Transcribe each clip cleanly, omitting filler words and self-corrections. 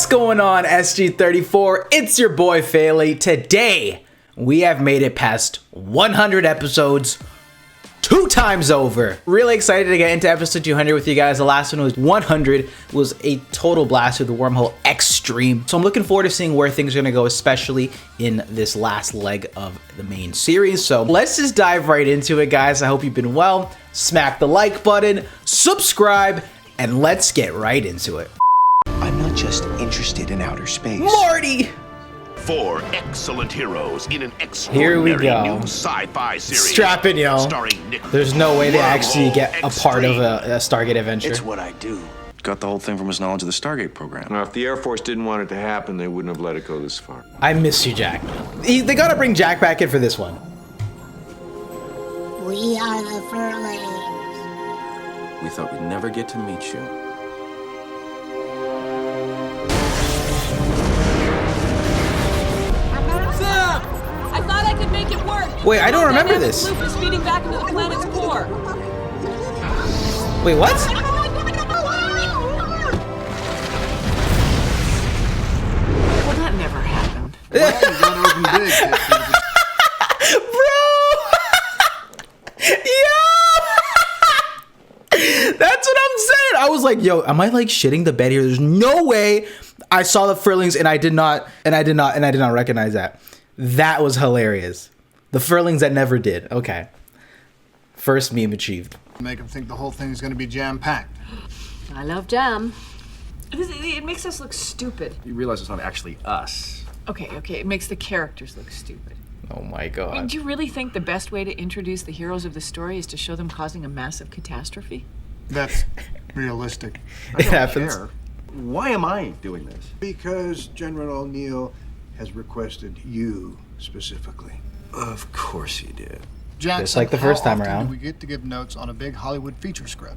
What's going on, SG-34? It's your boy FailWhale. Today, we have made it past 100 episodes 2 times over. Really excited to get into episode 200 with you guys. The last one was 100. It was a total blast with the Wormhole Extreme. So I'm looking forward to seeing where things are gonna go, especially in this last leg of the main series. So let's just dive right into it, guys. I hope you've been well. Smack the like button, subscribe, and let's get right into it. I'm not just interested in outer space. Marty! 4 excellent heroes in an Here we extraordinary go. new sci-fi series. Strap in, yo. Starring Nick. There's no way they actually Wormhole get a part of Extreme. a Stargate adventure. It's what I do. Got the whole thing from his knowledge of the Stargate Program. Now, if the Air Force didn't want it to happen, they wouldn't have let it go this far. I miss you, Jack. They gotta bring Jack back in for this one. We are the Furlings. We thought we'd never get to meet you. Sam! I thought I could make it work. Wait, I don't remember this. Loop is feeding back into the planet's core. Wait, what? Well, that never happened. That's what I'm saying. I was like, yo, am I like shitting the bed here? There's no way I saw the Furlings and I did not recognize that. That was hilarious. The Furlings that never did. Okay. First meme achieved. Make them think the whole thing's gonna be jam-packed. I love jam. It makes us look stupid. You realize it's not actually us. Okay, it makes the characters look stupid. Oh my I mean, god. do you really think the best way to introduce the heroes of the story is to show them causing a massive catastrophe? That's realistic. It happens. Why am I doing this? Because General O'Neill has requested you specifically. Of course he did. Jackson, Just like the first time how often around. do we get to give notes on a big Hollywood feature script?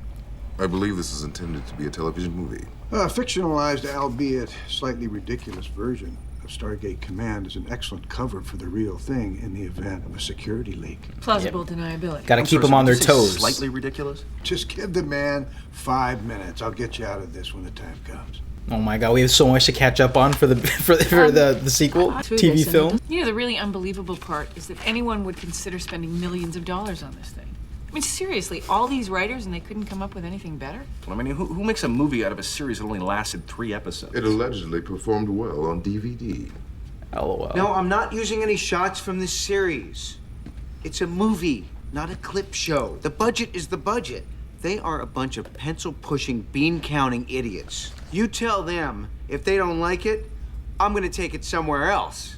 I believe this is intended to be a television movie. A fictionalized, albeit slightly ridiculous version of Stargate Command is an excellent cover for the real thing in the event of a security leak. Plausible deniability. Gotta keep them on their toes. Slightly ridiculous? Just give the man 5 minutes. I'll get you out of this when the time comes. Oh my god, we have so much to catch up on for the sequel TV film. You know, the really unbelievable part is that anyone would consider spending millions of dollars on this thing. I mean, seriously, all these writers and they couldn't come up with anything better? I mean, who makes a movie out of a series that only lasted 3 episodes? It allegedly performed well on DVD. LOL. No, I'm not using any shots from this series. It's a movie, not a clip show. The budget is the budget. They are a bunch of pencil-pushing, bean-counting idiots. You tell them, if they don't like it, I'm gonna take it somewhere else.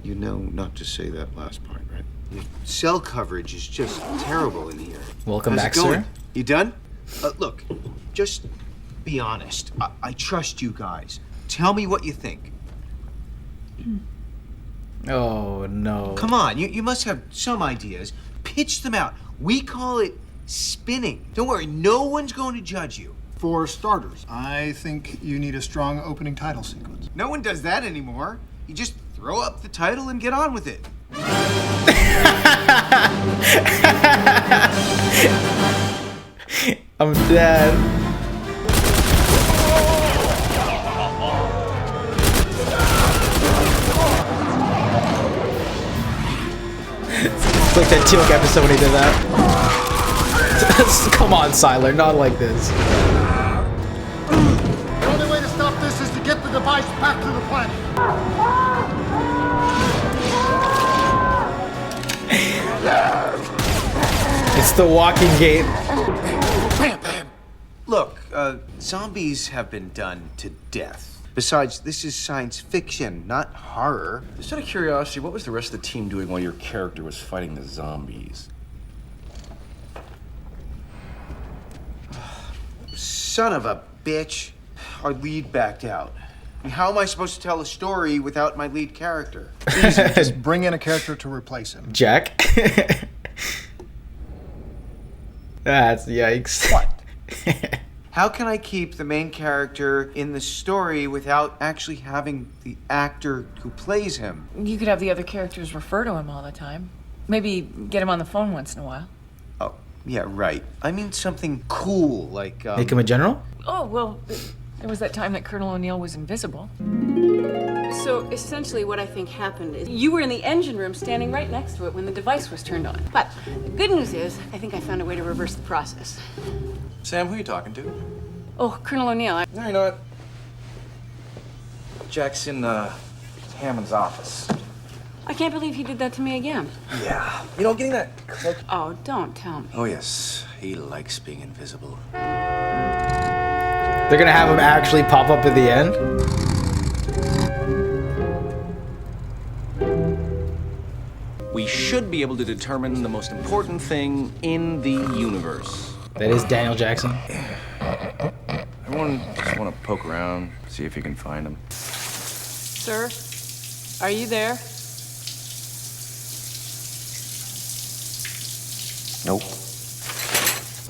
You know not to say that last part, right? Your cell coverage is just terrible in here. Welcome How's back, it going? sir. You done? Look, just be honest. I trust you guys. Tell me what you think. Oh no. Come on, you must have some ideas. Pitch them out. We call it spinning. Don't worry, no one's going to judge you. For starters, I think you need a strong opening title sequence. No one does that anymore. You just throw up the title and get on with it. I'm dead. It's like that Teal'c episode when he did that. Come on, Siler, not like this. The only way to stop this is to get the device back to the planet. It's the walking gate. Bam, bam. Look, zombies have been done to death. Besides, this is science fiction, not horror. Just out of curiosity, what was the rest of the team doing while your character was fighting the zombies? Son of a bitch. Our lead backed out. And how am I supposed to tell a story without my lead character? Easy, just bring in a character to replace him. Jack. That's yikes. What? How can I keep the main character in the story without actually having the actor who plays him? You could have the other characters refer to him all the time. Maybe get him on the phone once in a while. Oh, yeah, right. I mean something cool, like, Make him a general? Oh, well, There was that time that Colonel O'Neill was invisible. So essentially what I think happened is you were in the engine room standing right next to it when the device was turned on. But the good news is I think I found a way to reverse the process. Sam, who are you talking to? Oh, Colonel O'Neill. No, you know what? Jack's in Hammond's office. I can't believe he did that to me again. Yeah. You know, getting that cloak. Oh, don't tell me. Oh, yes. He likes being invisible. They're gonna have him actually pop up at the end? We should be able to determine the most important thing in the universe. That is Daniel Jackson. Everyone just want to poke around, see if you can find him. Sir, are you there? Nope.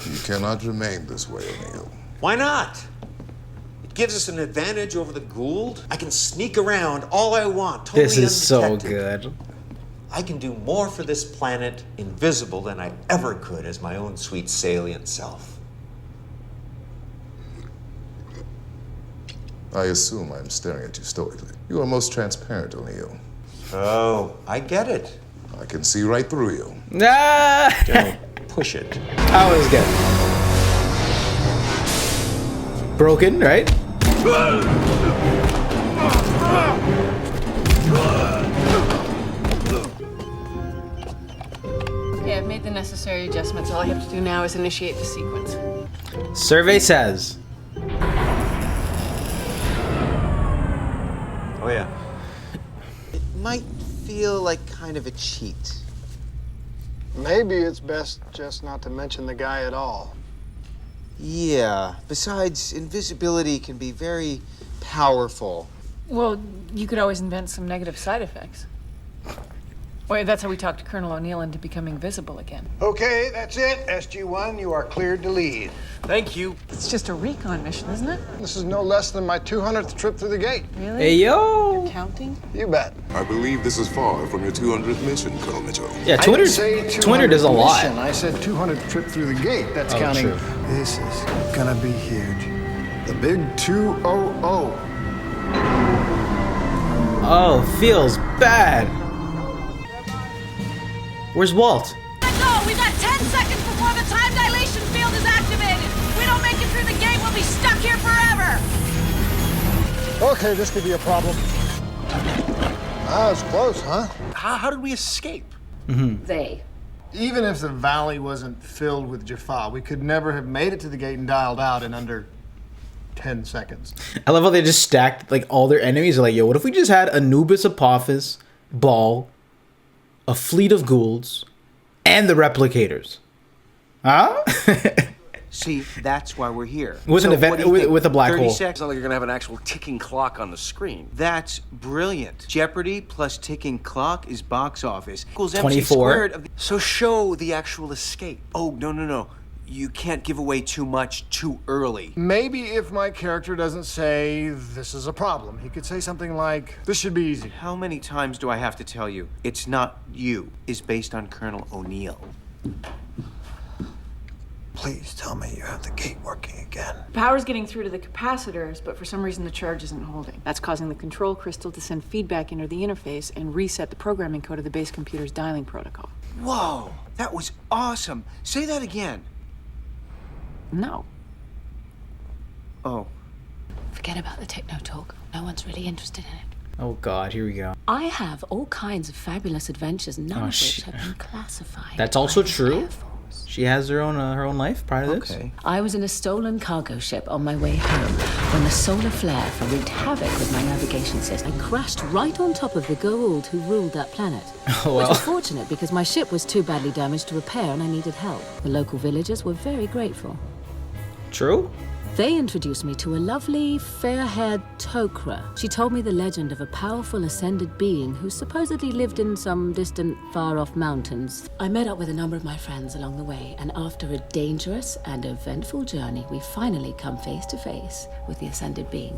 You cannot remain this way, O'Neill. Why not? It gives us an advantage over the Gould. I can sneak around all I want, totally This is so undetected. good. I can do more for this planet invisible than I ever could as my own sweet salient self. I assume I'm staring at you stoically. You are most transparent, O'Neill. Oh, I get it. I can see right through you. Ah! Don't push it. That was good. Broken, right? Okay, I've made the necessary adjustments. All I have to do now is initiate the sequence. Survey says. Oh, yeah. It might feel like kind of a cheat. Maybe it's best just not to mention the guy at all. Yeah. Besides, invisibility can be very powerful. Well, you could always invent some negative side effects. Wait, that's how we talked Colonel O'Neill into becoming visible again. Okay, that's it. SG-1, you are cleared to lead. Thank you. It's just a recon mission, isn't it? This is no less than my 200th trip through the gate. Really? Hey, yo! You're counting? You bet. I believe this is far from your 200th mission, Colonel Mitchell. Yeah, I didn't 200, say 200 is a lot. mission. I said 200th trip through the gate. That's Oh, counting. true. This is gonna be huge. The big 200. Oh, feels bad. Where's Walt? Go! We've got 10 seconds before the time dilation field is activated. If we don't make it through the gate, we'll be stuck here forever. Okay, this could be a problem. Ah, it's close, huh? How did we escape? They. Even if the valley wasn't filled with Jaffa, we could never have made it to the gate and dialed out in under 10 seconds. I love how they just stacked like all their enemies. They're like, yo, what if we just had Anubis Apophis, Baal, a fleet of Goulds, and the replicators? Huh? See, that's why we're here. With an event what do you think? with a black 30 hole. seconds? It's not like you're gonna have an actual ticking clock on the screen. That's brilliant. Jeopardy plus ticking clock is box office. Equals MC 24. squared of the... So show the actual escape. Oh, no. You can't give away too much too early. Maybe if my character doesn't say, this is a problem, he could say something like, this should be easy. How many times do I have to tell you? It's not you. Is based on Colonel O'Neill. Please tell me you have the gate working again. Power's getting through to the capacitors, but for some reason the charge isn't holding. That's causing the control crystal to send feedback into the interface and reset the programming code of the base computer's dialing protocol. Whoa, that was awesome. Say that again. No. Oh. Forget about the techno talk. No one's really interested in it. Oh God, here we go. I have all kinds of fabulous adventures, none of which shit. have been classified. That's also by the true? Air Force. She has her own life prior to this. Okay. I was in a stolen cargo ship on my way home when the solar flare wreaked havoc with my navigation system. I crashed right on top of the Goa'uld who ruled that planet. Oh, Which well. was fortunate because my ship was too badly damaged to repair and I needed help. The local villagers were very grateful. True? They introduced me to a lovely, fair-haired Tok'ra. She told me the legend of a powerful ascended being who supposedly lived in some distant, far-off mountains. I met up with a number of my friends along the way, and after a dangerous and eventful journey, we finally come face to face with the ascended being.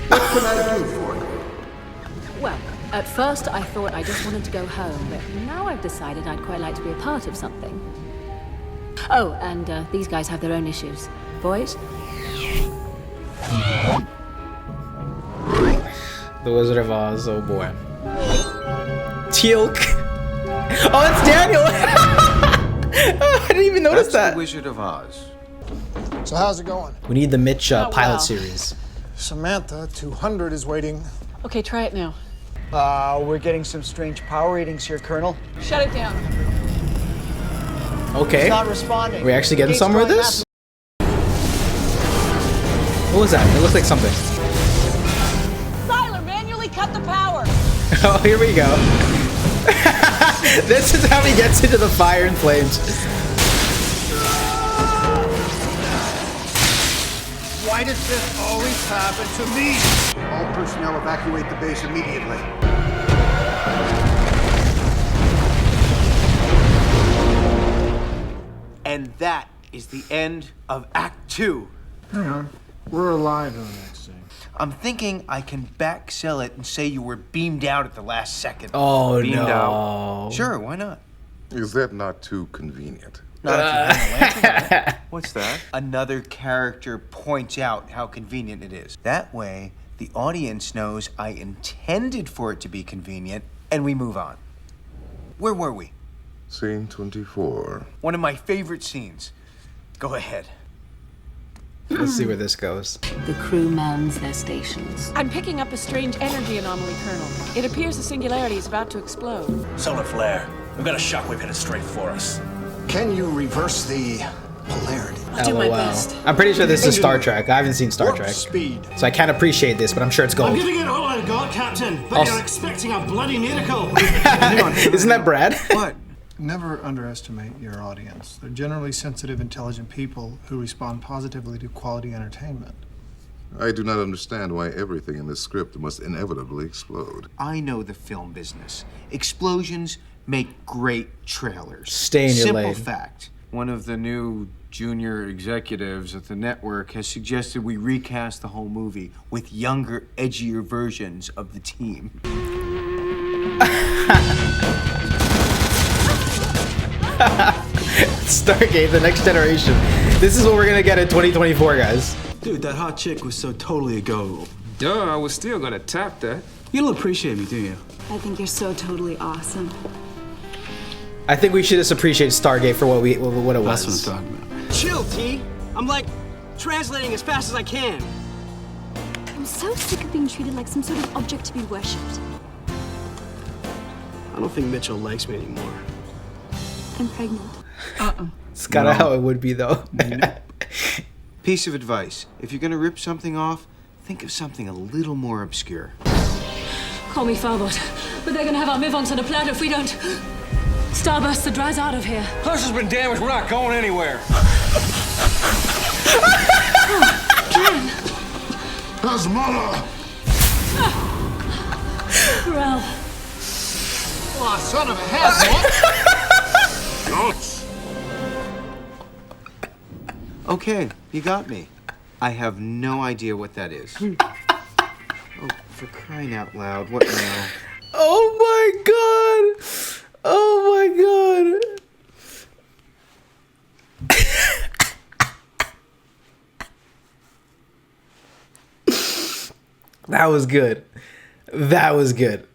What can I do for you? Well, at first I thought I just wanted to go home, but now I've decided I'd quite like to be a part of something. Oh, and these guys have their own issues. Boys? The Wizard of Oz, oh boy. Teal'c. Oh, it's Daniel! I didn't even notice that. The Wizard of Oz. So how's it going? We need the Mitch pilot well. series. Samantha, 200 is waiting. Okay, try it now. We're getting some strange power readings here, Colonel. Shut it down. Okay. It's not responding. Are we actually getting Gate's somewhere with going this? What was that? It looks like something. Siler, manually cut the power. Oh, here we go. This is how he gets into the fire and flames. Why does this always happen to me? All personnel evacuate the base immediately. And that is the end of Act 2. Hang on. We're alive in the next scene. I'm thinking I can back sell it and say you were beamed out at the last second. Oh, beamed no. out. Sure, why not? Is that not too convenient? Not if you hang a lantern on it. What's that? Another character points out how convenient it is. That way, the audience knows I intended for it to be convenient, and we move on. Where were we? Scene 24. One of my favorite scenes. Go ahead. Let's see where this goes. The crew mans their stations. I'm picking up a strange energy anomaly, Colonel. It appears the singularity is about to explode. Solar flare. We've got a shockwave headed straight for us. Can you reverse the polarity? I'll do my best. I'm pretty sure this is Star Trek. I haven't seen Star Warp Trek. speed. So I can't appreciate this, but I'm sure it's gold. I'm giving it all I've got, Captain, but you're expecting a bloody miracle. Isn't that Brad? What? Never underestimate your audience. They're generally sensitive, intelligent people who respond positively to quality entertainment. I do not understand why everything in this script must inevitably explode. I know the film business. Explosions make great trailers. Stay in your Simple lane. fact. One of the new junior executives at the network has suggested we recast the whole movie with younger, edgier versions of the team. Stargate, the next generation. This is what we're gonna get in 2024, guys. Dude, that hot chick was so totally a go. Duh, I was still gonna tap that. You don't appreciate me, do you? I think you're so totally awesome. I think we should just appreciate Stargate for what it was. That's what I'm talking about. Chill, T. I'm like translating as fast as I can. I'm so sick of being treated like some sort of object to be worshipped. I don't think Mitchell likes me anymore. I'm pregnant. It's kind of how it would be, though. Piece of advice. If you're gonna rip something off, think of something a little more obscure. Call me Farbot, but they're gonna have our miv onto the planet if we don't. Starburst the dries out of here. Cluster's been damaged. We're not going anywhere. Ken! Hasmala! Ralph. Oh, son of a Hasmala! Okay, you got me. I have no idea what that is. Oh, for crying out loud, what now? Oh my god! Oh my god! That was good. That was good.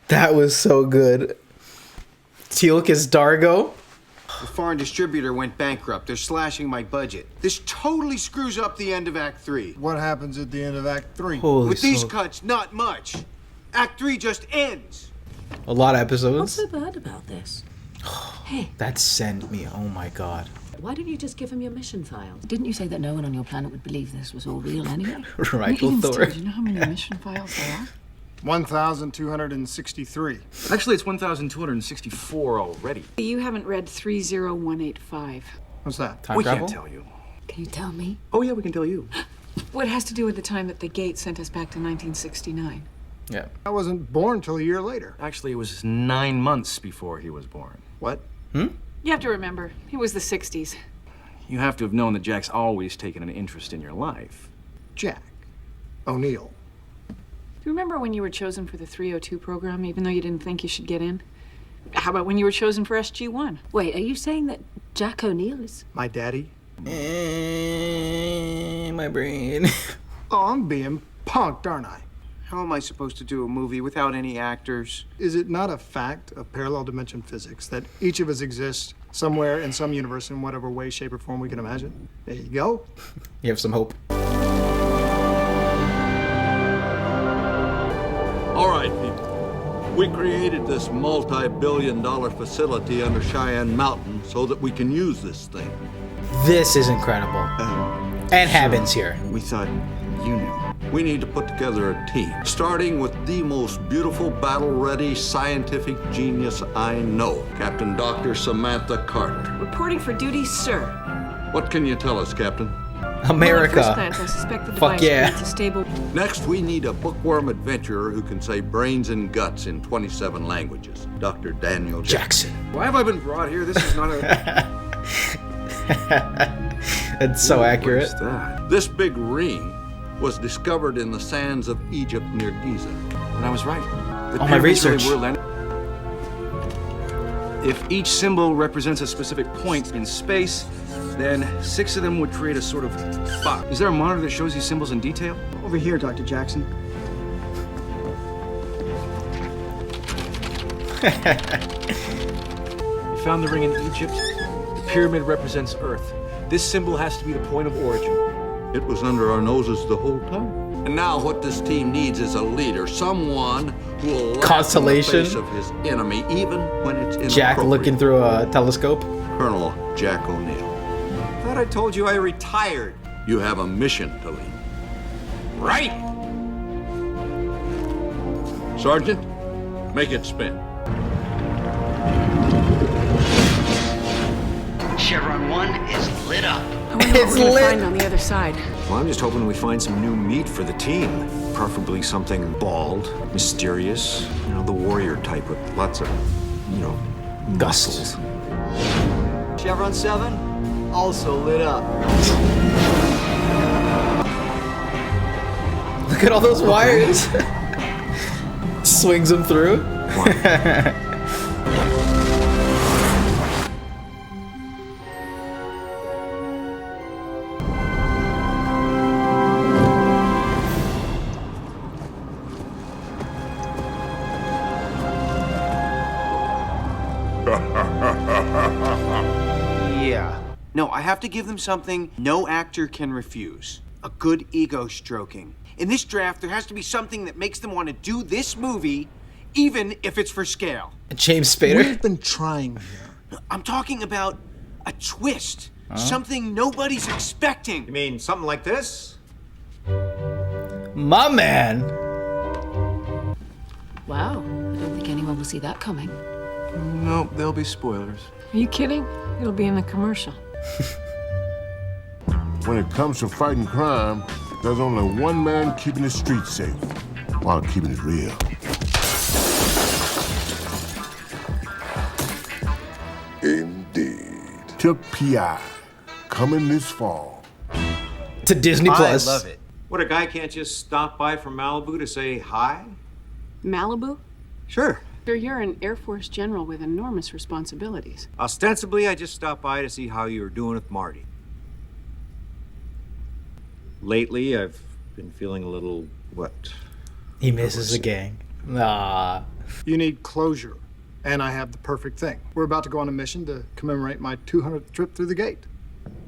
That was so good. Teal'c is Dargo. The foreign distributor went bankrupt. They're slashing my budget. This totally screws up the end of Act 3. What happens at the end of Act 3? With these cuts, not much. Act 3 just ends. A lot of What's episodes. so bad about this? Hey, That sent me. Oh my god. why didn't you just give him your mission file? Didn't you say that no one on your planet would believe this was all real anyway? Rightful Even Thor. still, do you know how many mission files there are? 1,263. Actually, it's 1,264 already. You haven't read 30185. What's that? Time We travel? can't tell you. Can you tell me? Oh, yeah, we can tell you. What has to do with the time that the gate sent us back to 1969? Yeah. I wasn't born till a year later. Actually, it was 9 months before he was born. What? You have to remember, it was the 60s. You have to have known that Jack's always taken an interest in your life. Jack O'Neill. Do you remember when you were chosen for the 302 program, even though you didn't think you should get in? How about when you were chosen for SG-1? Wait, are you saying that Jack O'Neill is... My daddy. My brain. Oh, I'm being punked, aren't I? How am I supposed to do a movie without any actors? Is it not a fact of parallel dimension physics that each of us exists somewhere in some universe in whatever way, shape, or form we can imagine? There you go. You have some hope. All right, people. We created this multi-billion-dollar facility under Cheyenne Mountain so that we can use this thing. This is incredible. And Habben's here. We thought you knew. We need to put together a team, starting with the most beautiful, battle-ready, scientific genius I know, Captain Dr. Samantha Carter. Reporting for duty, sir. What can you tell us, Captain? America. Well, at first glance, I suspect the device creates a stable... Next, we need a bookworm adventurer who can say brains and guts in 27 languages. Dr. Daniel Jackson. Why have I been brought here? This is not a... It's so accurate. What's that? This big ring was discovered in the sands of Egypt near Giza. And I was right. The Oh, my pyramids really research. were landed. If each symbol represents a specific point in space, then 6 of them would create a sort of box. Is there a monitor that shows these symbols in detail? Over here, Dr. Jackson. We found the ring in Egypt. The pyramid represents Earth. This symbol has to be the point of origin. It was under our noses the whole time. And now what this team needs is a leader, someone who will laugh Constellation? in the face of his enemy, even when it's inappropriate. Jack looking through a telescope. Colonel Jack O'Neill. Thought I told you I retired. You have a mission to lead. Right! Sergeant, make it spin. Chevron 1 is lit up. I wonder what we're gonna find on the other side. Well, I'm just hoping we find some new meat for the team. Preferably something bald, mysterious, you know, the warrior type with lots of, you know, muscles. Chevron 7, also lit up. Look at all those wires. Swings them through. Yeah. No, I have to give them something no actor can refuse. A good ego stroking. In this draft, there has to be something that makes them want to do this movie, even if it's for scale. James Spader. We've been trying here. I'm talking about a twist. Something nobody's expecting. You mean something like this? My man. Wow, I don't think anyone will see that coming. Nope, there'll be spoilers. Are you kidding? It'll be in the commercial. When it comes to fighting crime, there's only one man keeping the streets safe, while keeping it real. Indeed. Took P.I. coming this fall. To Disney Plus. I love it. What, a guy can't just stop by from Malibu to say hi? Malibu? Sure. Sir, you're an Air Force general with enormous responsibilities. Ostensibly, I just stopped by to see how you were doing with Marty. Lately, I've been feeling a little, what? He misses the gang. Nah. You need closure, and I have the perfect thing. We're about to go on a mission to commemorate my 200th trip through the gate.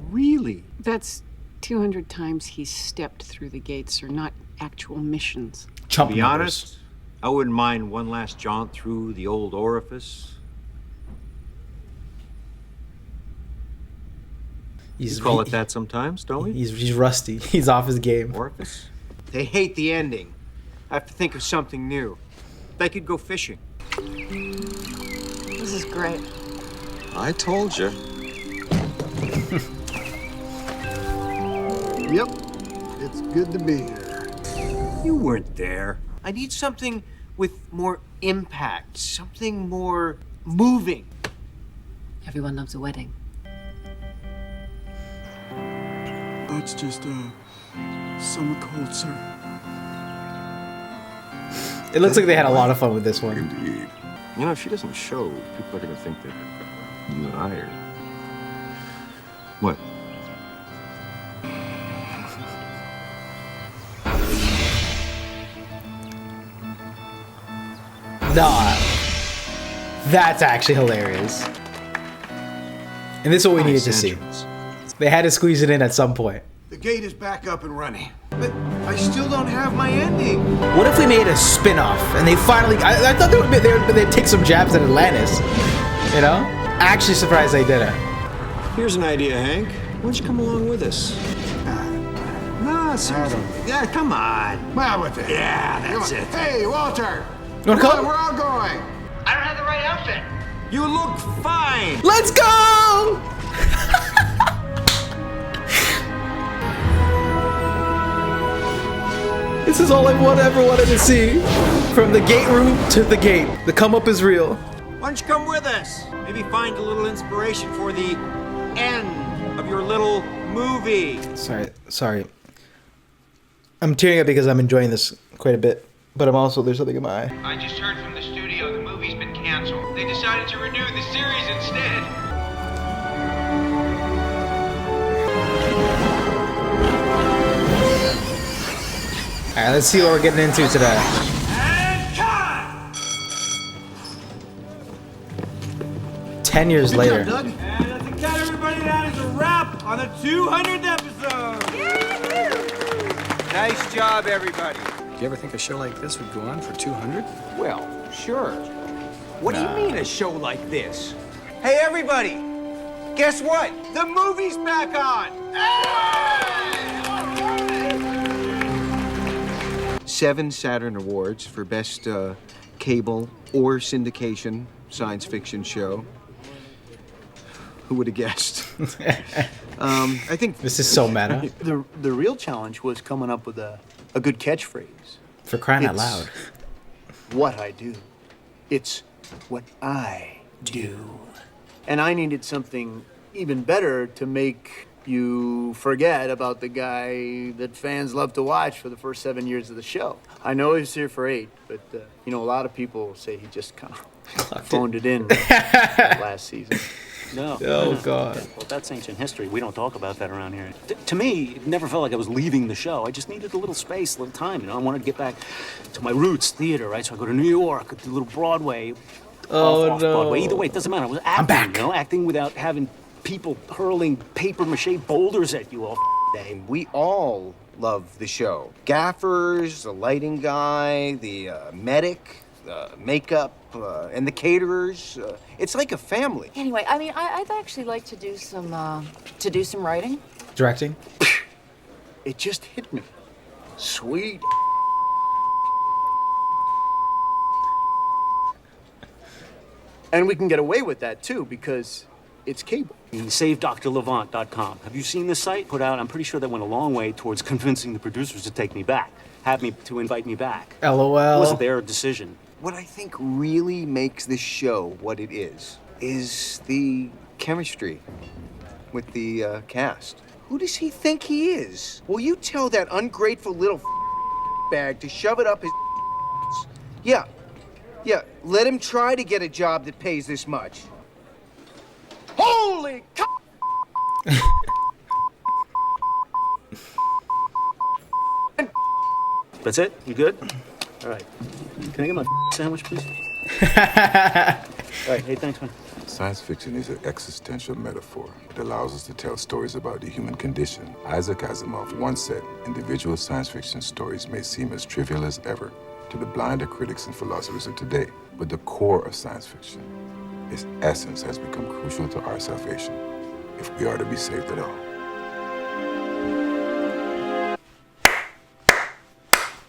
Really? That's 200 times he's stepped through the gates, or not actual missions. To be honest, I wouldn't mind one last jaunt through the old orifice. We call it that sometimes, don't we? He's rusty. He's off his game. Orifice? They hate the ending. I have to think of something new. They could go fishing. This is great. I told you. Yep, it's good to be here. You weren't there. I need something with more impact, something more moving. Everyone loves a wedding. It's just summer cold, sir. It looks like they had a lot of fun with this one. Indeed. You know, if she doesn't show, people are going to think that you and I are... What? Nah. That's actually hilarious. And this is what we needed to see. They had to squeeze it in at some point. The gate is back up and running. But I still don't have my ending. What if we made a spin-off and they finally... I thought they'd take some jabs at Atlantis. You know? Actually surprised they didn't. Here's an idea, Hank. Why don't you come along with us? No, seriously. Yeah, come on. Come with it. Yeah, that's it. Hey, Walter. You wanna come? We're all going. I don't have the right outfit. You look fine. Let's go! This is all I've ever wanted to see. From the gate room to the gate. The come up is real. Why don't you come with us? Maybe find a little inspiration for the end of your little movie. Sorry. I'm tearing up because I'm enjoying this quite a bit. But I'm also, there's something in my eye. I just heard from the studio the movie's been canceled. They decided to renew the series instead. Alright, let's see what we're getting into today. And cut! 10 years later. And that's to cut everybody down as a wrap on the 200th episode. Nice job, everybody. Do you ever think a show like this would go on for 200? Well, sure. What do you mean a show like this? Hey, everybody! Guess what? The movie's back on! 7 Saturn Awards for Best Cable or Syndication Science Fiction Show. Who would have guessed? I think this is so meta. The real challenge was coming up with a good catchphrase. For crying out loud. What I do. It's what I do. And I needed something even better to make you forget about the guy that fans love to watch for the first 7 years of the show. I know he was here for 8, but you know, a lot of people say he just kind of phoned it in last season. No. Oh, God. Well, that's ancient history. We don't talk about that around here. To me, it never felt like I was leaving the show. I just needed a little space, a little time. You know, I wanted to get back to my roots, theater, right? So I go to New York, do a little Broadway, off Broadway. Either way, it doesn't matter. I was acting, I'm back. You know, acting without having people hurling paper-mache boulders at you all day. We all love the show. Gaffers, the lighting guy, the medic, makeup, and the caterers. It's like a family. Anyway, I mean, I'd actually like to do some writing. Directing? It just hit me. Sweet. And we can get away with that, too, because it's cable. SaveDrLevant.com. Have you seen this site? Put out, I'm pretty sure that went a long way towards convincing the producers to take me back. To invite me back. LOL. It wasn't their decision. What I think really makes this show what it is the chemistry with the cast. Who does he think he is? Well, you tell that ungrateful little bag to shove it up his Yeah, let him try to get a job that pays this much. Holy cow! That's it? You good? All right. Can I get my sandwich, please? All right. Hey, thanks, man. Science fiction is an existential metaphor. It allows us to tell stories about the human condition. Isaac Asimov once said, individual science fiction stories may seem as trivial as ever to the blinder critics and philosophers of today, but the core of science fiction, its essence, has become crucial to our salvation, if we are to be saved at all.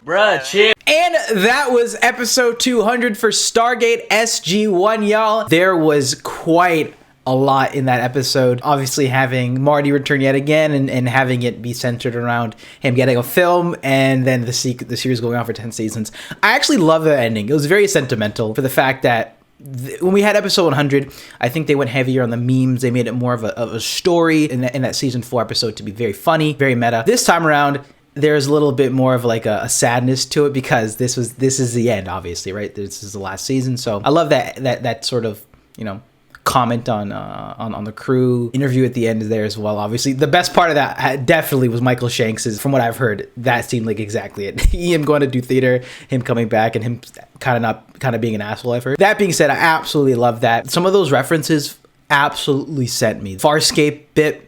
Bruh, chill. And that was episode 200 for Stargate SG-1, y'all. There was quite a lot in that episode. Obviously having Marty return yet again and having it be centered around him getting a film and then the series going on for 10 seasons. I actually love the ending. It was very sentimental for the fact that when we had episode 100, I think they went heavier on the memes. They made it more of a story in that season 4 episode to be very funny, very meta. This time around, there's a little bit more of like a sadness to it because this is the end, obviously, right? This is the last season. So I love that sort of, you know, comment on the crew. Interview at the end there as well. Obviously, the best part of that definitely was Michael Shanks's. From what I've heard, that seemed like exactly it. Him going to do theater, him coming back, and him kind of being an asshole I've heard. That being said, I absolutely love that. Some of those references absolutely sent me. Farscape bit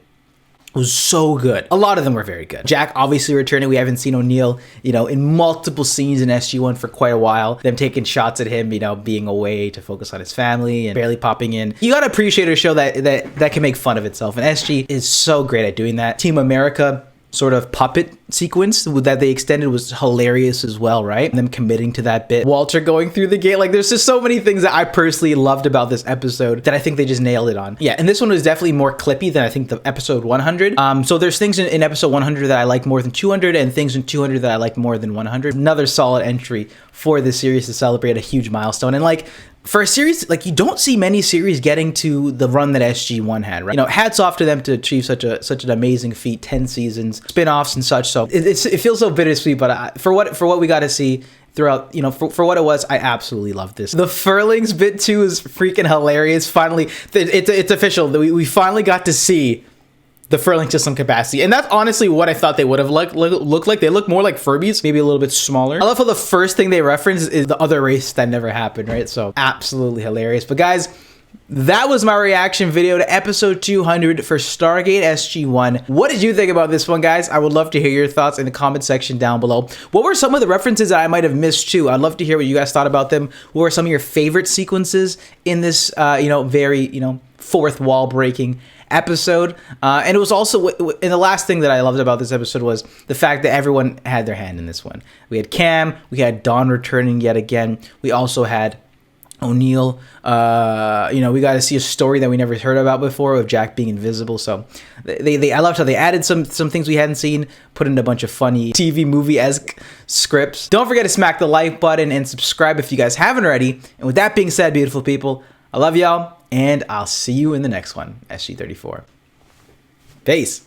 was so good. A lot of them were very good. Jack obviously returning. We haven't seen O'Neill, in multiple scenes in SG-1 for quite a while. Them taking shots at him, being away to focus on his family and barely popping in. You gotta appreciate a show that can make fun of itself. And SG is so great at doing that. Team America sort of puppet sequence that they extended was hilarious as well, right? And them committing to that bit. Walter going through the gate. Like, there's just so many things that I personally loved about this episode that I think they just nailed it on. Yeah, and this one was definitely more clippy than I think the episode 100. So there's things in episode 100 that I like more than 200 and things in 200 that I like more than 100. Another solid entry for this series to celebrate a huge milestone. And like, for a series, like, you don't see many series getting to the run that SG-1 had, right? Hats off to them to achieve such an amazing feat, 10 seasons, spin-offs and such. So it feels so bittersweet, but for what we got to see throughout, for what it was, I absolutely loved this. The Furlings bit 2 is freaking hilarious. Finally, it's official. We finally got to see the Furling to some capacity. And that's honestly what I thought they would have looked like. They look more like Furbies, maybe a little bit smaller. I love how the first thing they reference is the other race that never happened, right? So absolutely hilarious. But guys, that was my reaction video to episode 200 for Stargate SG-1. What did you think about this one, guys? I would love to hear your thoughts in the comment section down below. What were some of the references that I might have missed too? I'd love to hear what you guys thought about them. What were some of your favorite sequences in this, very, fourth wall breaking episode? And it was also, and the last thing that I loved about this episode was the fact that everyone had their hand in this one. We had Cam, we had Dawn returning yet again. We also had O'Neill. We got to see a story that we never heard about before of Jack being invisible. So I loved how they added some things we hadn't seen, put in a bunch of funny TV movie-esque scripts. Don't forget to smack the like button and subscribe if you guys haven't already. And with that being said, beautiful people, I love y'all, and I'll see you in the next one, SG-34. Peace.